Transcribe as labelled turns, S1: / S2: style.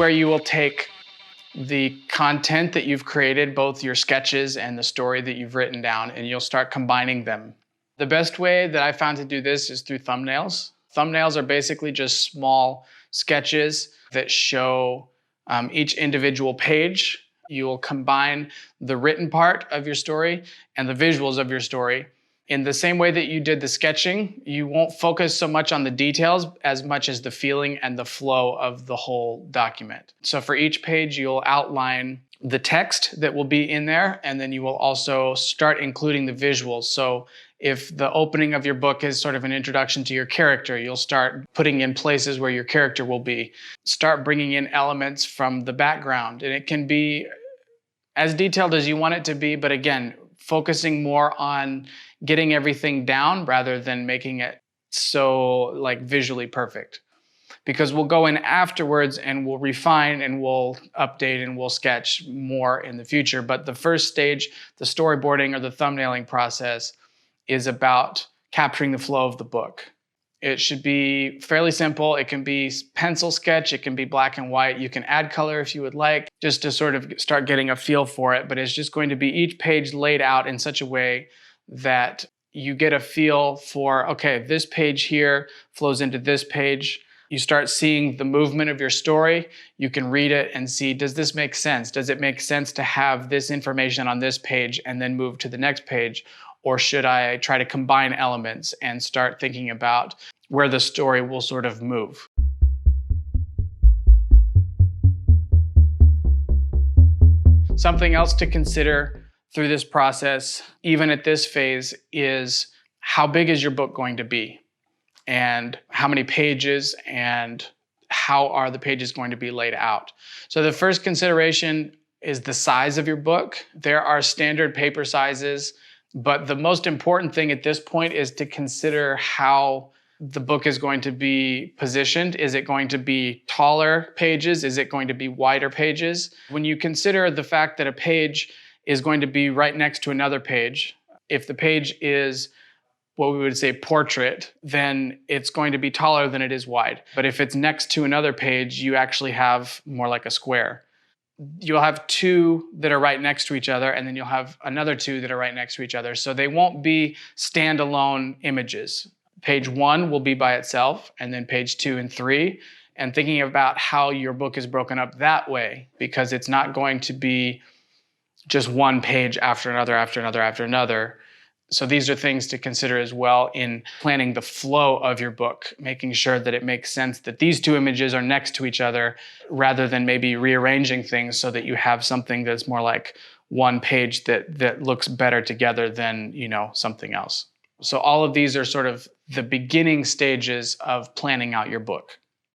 S1: where you will take the content that you've created, both your sketches and the story that you've written down, and you'll start combining them. The best way that I found to do this is through thumbnails. Thumbnails are basically just small sketches that show each individual page. You will combine the written part of your story and the visuals of your story. In the same way that you did the sketching, you won't focus so much on the details as much as the feeling and the flow of the whole document. So for each page, you'll outline the text that will be in there, and then you will also start including the visuals. So if the opening of your book is sort of an introduction to your character, you'll start putting in places where your character will be. Start bringing in elements from the background, and it can be as detailed as you want it to be, but again, focusing more on getting everything down rather than making it so like visually perfect. Because we'll go in afterwards and we'll refine and we'll update and we'll sketch more in the future. But the first stage, the storyboarding or the thumbnailing process, is about capturing the flow of the book. It should be fairly simple. It can be pencil sketch, it can be black and white. You can add color if you would like, just to sort of start getting a feel for it. But it's just going to be each page laid out in such a way that you get a feel for, okay, this page here flows into this page. You start seeing the movement of your story. You can read it and see, does this make sense? Does it make sense to have this information on this page and then move to the next page? Or should I try to combine elements and start thinking about where the story will sort of move? Something else to consider through this process, even at this phase, is how big is your book going to be? And how many pages, and how are the pages going to be laid out? So the first consideration is the size of your book. There are standard paper sizes, but the most important thing at this point is to consider how the book is going to be positioned. Is it going to be taller pages? Is it going to be wider pages? When you consider the fact that a page is going to be right next to another page, if the page is what we would say portrait, then it's going to be taller than it is wide. But if it's next to another page, you actually have more like a square. You'll have two that are right next to each other, and then you'll have another two that are right next to each other. So they won't be standalone images. Page 1 will be by itself, and then page 2 and 3, and thinking about how your book is broken up that way, because it's not going to be just one page after another, after another, after another. So these are things to consider as well in planning the flow of your book, making sure that it makes sense that these two images are next to each other rather than maybe rearranging things so that you have something that's more like one page that looks better together than, you know, something else. So all of these are sort of the beginning stages of planning out your book.